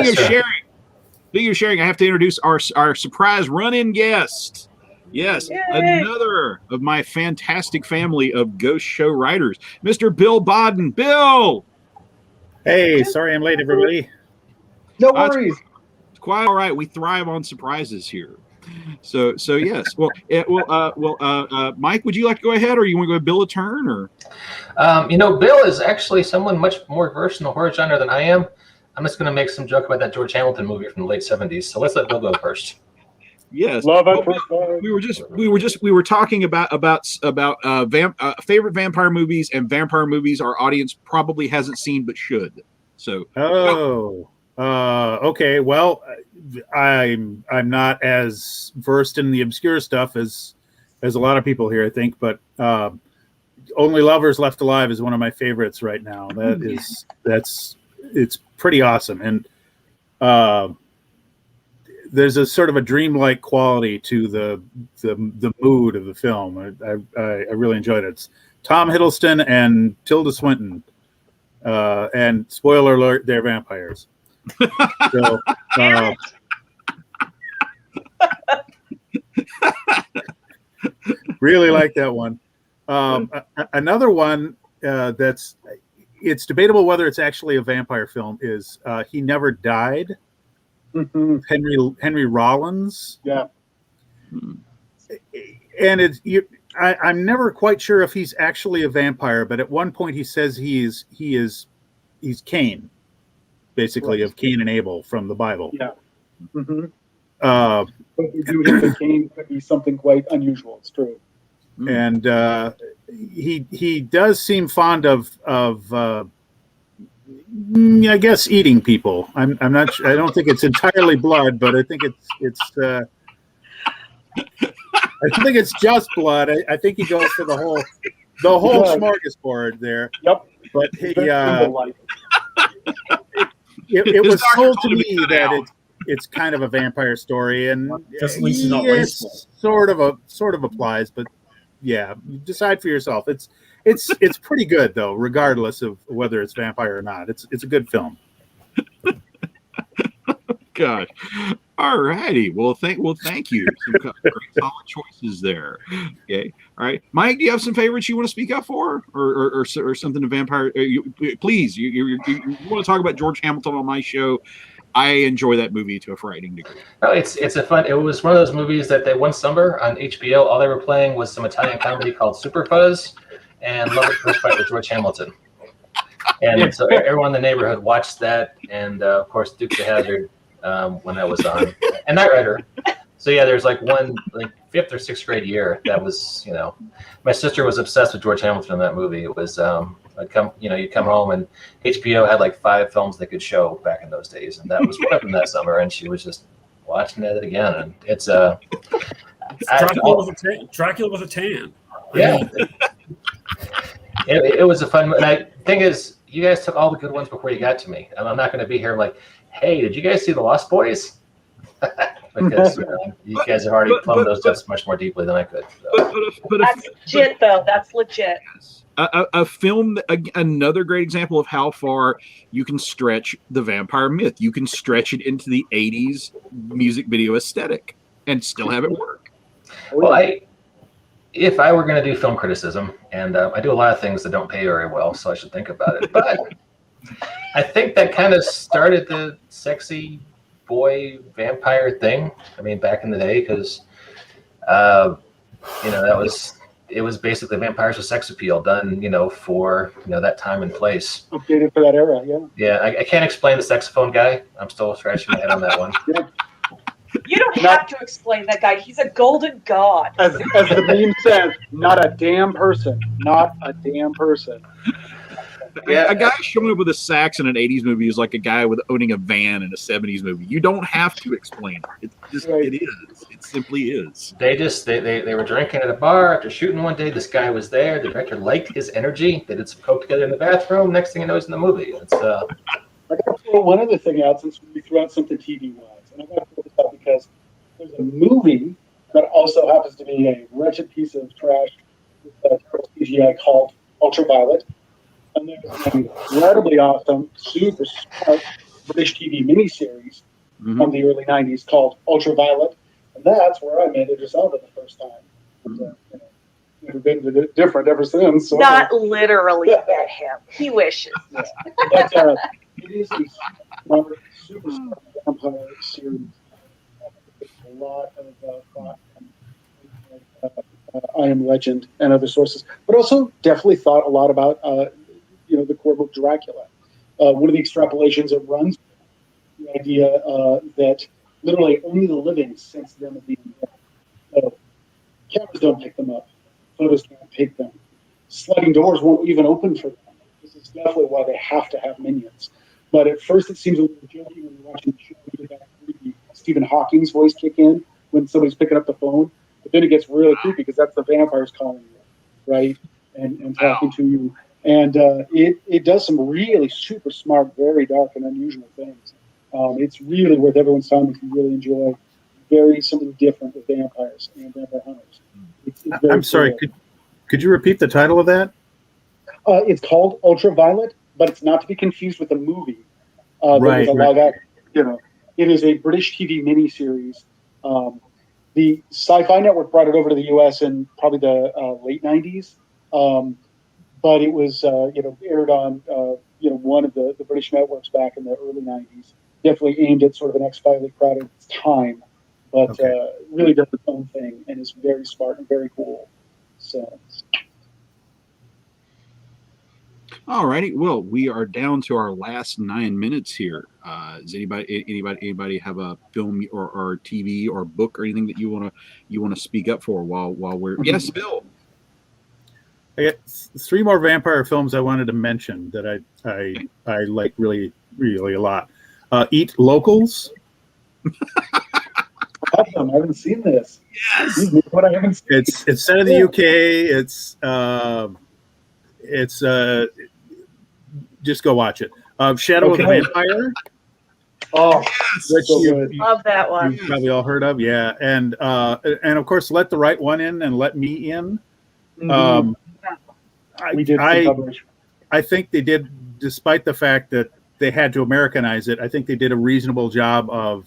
of sharing, I have to introduce our surprise run-in guest. Yes, Yay. another of my fantastic family of ghost show writers, Mr. Bill Bodden. Bill! Hey, sorry I'm late, everybody. No worries. It's quite all right. We thrive on surprises here. So yes. Well, Mike, would you like to go ahead, or you want to go Bill a turn, or? Bill is actually someone much more versed in the horror genre than I am. I'm just going to make some joke about that George Hamilton movie from the late '70s. So let's let Bill go first. Yes. Love it. We were talking about favorite vampire movies, and vampire movies our audience probably hasn't seen but should. So. Okay. Well, I'm not as versed in the obscure stuff as a lot of people here, I think, but Only Lovers Left Alive is one of my favorites right now. It's pretty awesome, and there's a sort of a dreamlike quality to the mood of the film. I really enjoyed it. It's Tom Hiddleston and Tilda Swinton, and spoiler alert, they're vampires. So, really like that one. Another one it's debatable whether it's actually a vampire film is He Never Died. Mm-hmm. Henry Rollins. Yeah. And I'm never quite sure if he's actually a vampire, but at one point he says he's Cain, basically, of Cain and Abel from the Bible. Yeah. Mm-hmm. But you do hit the Cain could be something quite unusual. It's true. And he does seem fond of I guess eating people. I'm not sure. I don't think it's entirely blood, but I think it's I think it's just blood. I think he goes for the whole smorgasbord there. Yep. But it was told to me that it's kind of a vampire story, and it sort of applies. But yeah, decide for yourself. It's pretty good though, regardless of whether it's vampire or not. It's a good film. Gosh. All righty. Well, thank you. Some great solid choices there. Okay. All right, Mike, do you have some favorites you want to speak up for, or something to vampire? Please, you want to talk about George Hamilton on my show? I enjoy that movie to a frightening degree. No, it was one of those movies that one summer on HBO, all they were playing was some Italian comedy called Super Fuzz and Love at First Sight with George Hamilton. And so everyone in the neighborhood watched that, and of course Dukes of Hazzard when that was on, and Knight Rider. So yeah, there's one fifth or sixth grade year that was, my sister was obsessed with George Hamilton in that movie. It was you'd come home and HBO had 5 films they could show back in those days, and that was one of them that summer, and she was just watching it again, and it's Dracula with a tan. Yeah. It was a fun, and thing is, you guys took all the good ones before you got to me, and I'm not going to be here like, hey, did you guys see The Lost Boys? Because you guys have already plumbed those depths much more deeply than I could. So. That's legit, though. That's legit. A film, another great example of how far you can stretch the vampire myth. You can stretch it into the 80s music video aesthetic and still have it work. Well, if I were going to do film criticism, and I do a lot of things that don't pay very well, so I should think about it. But I think that kind of started the sexy boy vampire thing. I mean, back in the day, because it was basically vampires with sex appeal done, for that time and place. Updated for that era, yeah. Yeah, I can't explain the saxophone guy. I'm still scratching my head on that one. Yeah. You don't have to explain that guy. He's a golden god. As the meme says, not a damn person. Not a damn person. Yeah. A guy showing up with a sax in an 80s movie is like a guy owning a van in a 70s movie. You don't have to explain it. It is. It simply is. They were drinking at a bar after shooting one day. This guy was there. The director liked his energy. They did some coke together in the bathroom. Next thing you know, he's in the movie. I got to throw one other thing out since we threw out something TV-wise. And I got to throw this out because there's a movie that also happens to be a wretched piece of trash with terrible CGI called Ultraviolet. And there's an incredibly awesome, super smart British TV miniseries from the early 90s called Ultraviolet. And that's where I met Idris Elba the first time. And, never been different ever since. So. Not literally met him. He wishes. Yeah. But it is a super smart vampire series. A lot of thought from I Am Legend and other sources, but also definitely thought a lot about the core book Dracula. One of the extrapolations it runs the idea that literally only the living sense them as being dead. So cameras don't pick them up, photos can't take them, sliding doors won't even open for them. This is definitely why they have to have minions. But at first, it seems a little jokey when you're watching the show. You get that creepy Stephen Hawking's voice kick in when somebody's picking up the phone. But then it gets really creepy because that's the vampires calling you, right? And talking to you. And it does some really super smart, very dark and unusual things. It's really worth everyone's time if you really enjoy something different with vampires and vampire hunters. It's I'm sorry, could you repeat the title of that? It's called Ultraviolet, but it's not to be confused with the movie. Right. It is a British TV miniseries. The Sci-Fi Network brought it over to the U.S. in probably the late 90s, but it was aired on one of the British networks back in the early 90s. Definitely aimed at sort of an X-Files crowd at its time, but really does its own thing and is very smart and very cool. So. All righty. Well, we are down to our last 9 minutes here. Does anybody have a film or TV or book or anything that you want to speak up for while we're yes, Bill. I got 3 more vampire films I wanted to mention that I like really really a lot. Eat Locals. Awesome. I haven't seen this. Yes. What I haven't seen. It's set in the UK. It's just go watch it. Shadow of the Vampire. Oh, which so good. Love that one. You've probably all heard of, yeah. And of course, Let the Right One In and Let Me In. We did some coverage. I think they did, despite the fact that they had to Americanize it, I think they did a reasonable job of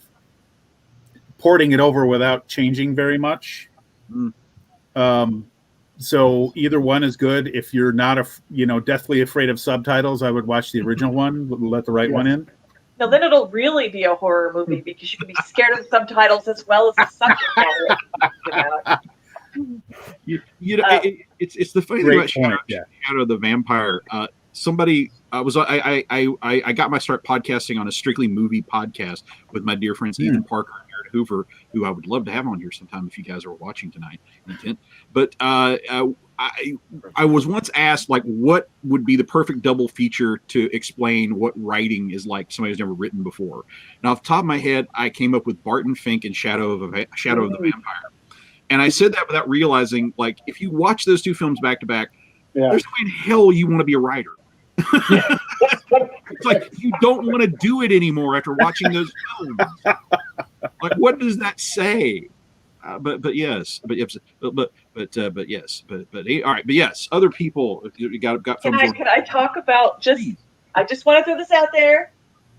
porting it over without changing very much. So either one is good. If you're not deathly afraid of subtitles, I would watch the original one, Let the Right One In. No, then it'll really be a horror movie because you can be scared of the subtitles as well as the subject matter. It's the funny thing about Shadow of the Vampire. I got my start podcasting on a strictly movie podcast with my dear friends Ethan Parker and Jared Hoover, who I would love to have on here sometime if you guys are watching tonight. But I was once asked, like, what would be the perfect double feature to explain what writing is like somebody who's never written before. Now, off the top of my head, I came up with Barton Fink and Shadow of the Vampire. And I said that without realizing, like, if you watch those 2 films back to back, there's no way in hell you want to be a writer. It's like you don't want to do it anymore after watching those films. Like, what does that say? But yes. All right. But yes, other people got. Can I talk about Please. I just want to throw this out there.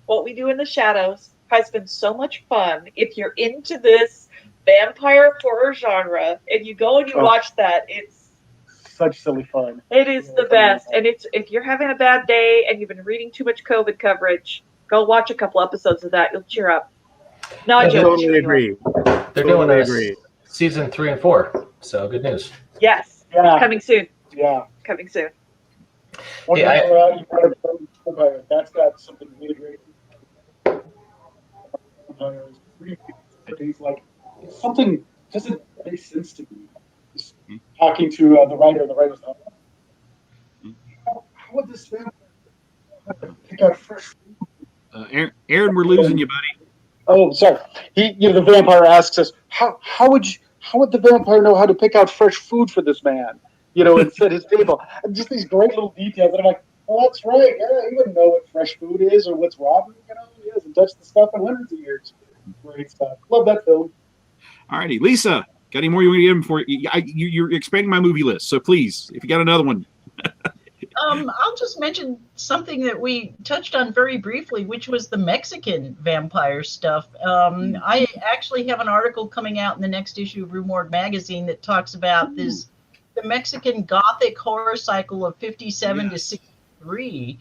What we do in the shadows has been so much fun. If you're into this vampire horror genre and you go and you watch that, it's such silly fun. It is the best. And if you're having a bad day and you've been reading too much COVID coverage, go watch a couple episodes of that. You'll cheer up. No, I totally agree. They're doing season 3 and 4, so good news. Yes, coming soon. Yeah, coming soon. That's got something really great. Like something doesn't make sense to me. Just talking to the writer's like, how would this vampire pick out fresh food? Aaron, we're losing you, buddy. Oh, sorry. The vampire asks us, how would the vampire know how to pick out fresh food for this man? And set his table. And just these great little details. And I'm like, Oh, that's right. Yeah, he wouldn't know what fresh food is or what's robbery. He hasn't touched the stuff in hundreds of years. Great stuff. Love that film. All righty, Lisa, got any more you want to give him for? You're expanding my movie list, so please, if you got another one. I'll just mention something that we touched on very briefly, which was the Mexican vampire stuff. I actually have an article coming out in the next issue of Rue Morgue magazine that talks about the Mexican Gothic horror cycle of 57 to 63.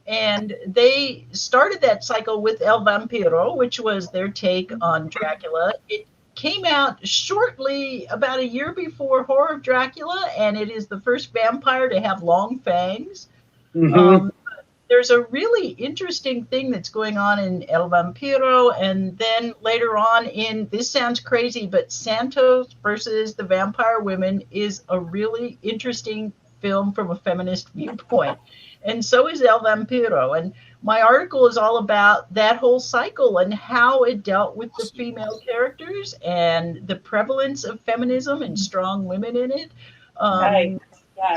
And they started that cycle with El Vampiro, which was their take on Dracula. It came out shortly, about a year before Horror of Dracula, and it is the first vampire to have long fangs. There's a really interesting thing that's going on in El Vampiro, and then later on in, this sounds crazy, but Santos versus the Vampire Women is a really interesting film from a feminist viewpoint. And so is El Vampiro. And my article is all about that whole cycle and how it dealt with the female characters and the prevalence of feminism and strong women in it.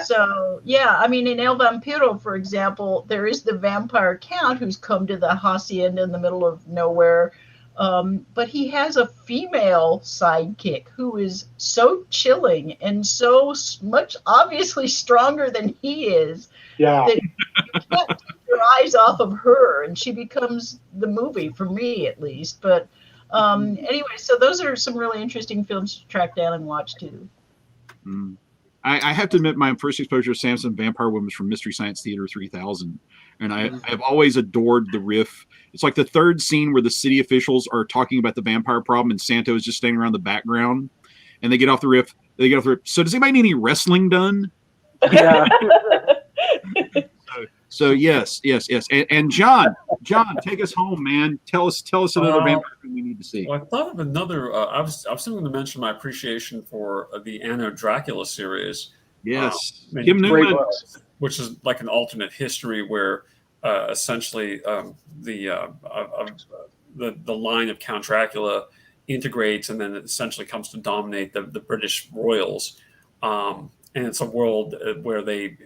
So, yeah, I mean, in El Vampiro, for example, there is the vampire count who's come to the hacienda in the middle of nowhere. But he has a female sidekick who is so chilling and so much obviously stronger than he is. Yeah. That you can't take your eyes off of her, and she becomes the movie for me, at least. But anyway, so those are some really interesting films to track down and watch too. I have to admit, my first exposure to Samson Vampire Woman was from Mystery Science Theater 3000, and I've always adored the riff. It's like the third scene where the city officials are talking about the vampire problem, and Santo is just standing around the background, and they get off the riff. So does anybody need any wrestling done? Yeah. So yes. And John, take us home, man. Tell us another vampire film we need to see. Well, I thought of another. I was going to mention my appreciation for the Anno Dracula series. Yes, Kim Newman, which is like an alternate history where essentially the line of Count Dracula integrates and then it essentially comes to dominate the British royals. And it's a world where they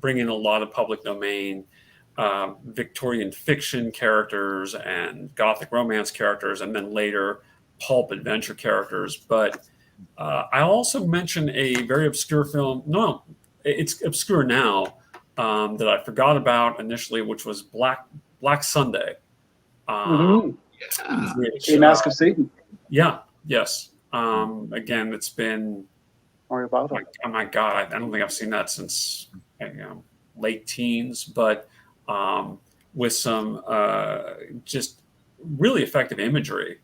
bring in a lot of public domain Victorian fiction characters and Gothic romance characters, and then later pulp adventure characters. But I also mentioned a very obscure film. No, it's obscure now, that I forgot about initially, which was Black Sunday. The Mask of Satan. Yeah. Yes. Again, it's been. Oh my God! I don't think I've seen that since late teens, but with some just really effective imagery.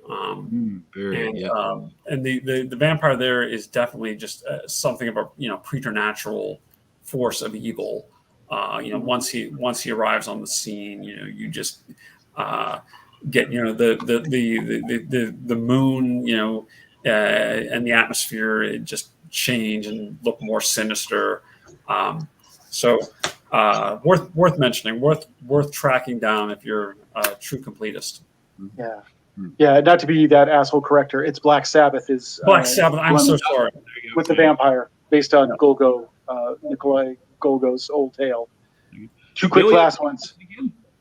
And the vampire there is definitely just something of a preternatural force of evil. Once he arrives on the scene, you just get the moon, and the atmosphere, it just change and look more sinister. So worth mentioning, worth tracking down if you're a true completist. Yeah, not to be that asshole corrector. It's Black Sabbath is Black Sabbath. I'm so sorry. With the vampire, based on Nikolai Gogol's old tale. Two quick last ones.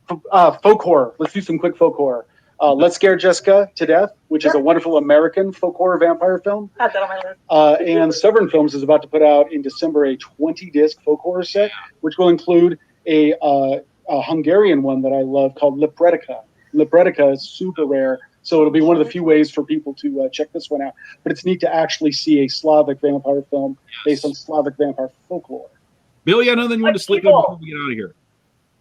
Folk horror. Let's do some quick folk horror. Let's Scare Jessica to Death, which is a wonderful American folk horror vampire film. Had that on my list. And Sovereign Films is about to put out in December a 20-disc folk horror set, which will include a Hungarian one that I love called Libretica. Libretica is super rare, so it'll be one of the few ways for people to check this one out. But it's neat to actually see a Slavic vampire film based on Slavic vampire folklore. Billy, I know that you want to slip in before we get out of here.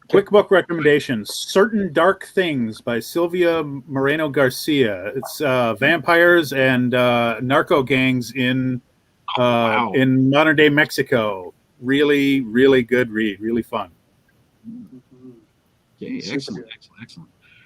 Quick book recommendations: Certain Dark Things by Silvia Moreno Garcia. It's vampires and narco gangs in modern day Mexico. Really, really good read. Really fun. Okay, excellent.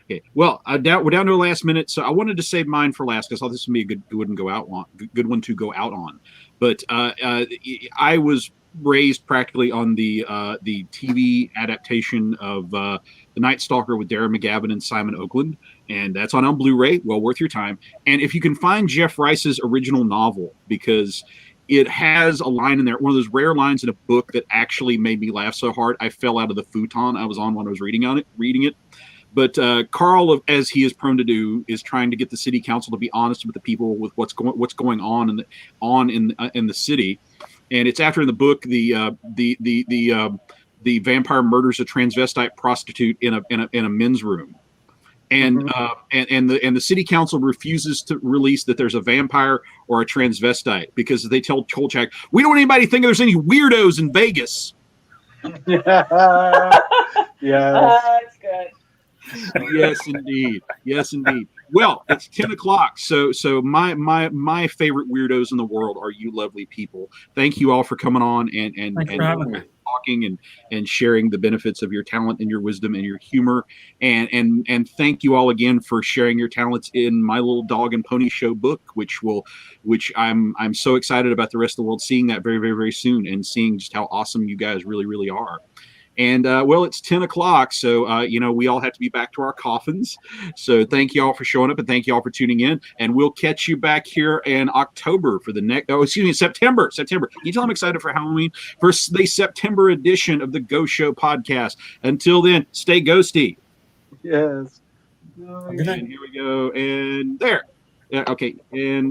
Okay, well, we're down to a last minute, so I wanted to save mine for last because I thought this would be a good one to go out on. But I was raised practically on the TV adaptation of The Night Stalker with Darren McGavin and Simon Oakland, and that's on Blu-ray. Well worth your time. And if you can find Jeff Rice's original novel, because it has a line in there, one of those rare lines in a book that actually made me laugh so hard I fell out of the futon I was on when I was reading it. But Carl, as he is prone to do, is trying to get the city council to be honest with the people with what's going on in the city. And it's after in the book the vampire murders a transvestite prostitute in a men's room. And the city council refuses to release that there's a vampire or a transvestite because they tell Kolchak, we don't want anybody to think there's any weirdos in Vegas. That's good. Yes, indeed. Yes, indeed. Well, it's 10 o'clock. So my favorite weirdos in the world are you lovely people. Thank you all for coming on and talking and sharing the benefits of your talent and your wisdom and your humor. And thank you all again for sharing your talents in My Little Dog and Pony Show book, which I'm so excited about the rest of the world seeing that very, very, very soon and seeing just how awesome you guys really, really are. And well, it's 10 o'clock, so we all have to be back to our coffins. So thank you all for showing up, and thank you all for tuning in. And we'll catch you back here in October for the next. Oh, excuse me, September. Can you tell I'm excited for Halloween for the September edition of the Ghost Show podcast? Until then, stay ghosty. Yes. And here we go, and there. Yeah, okay, and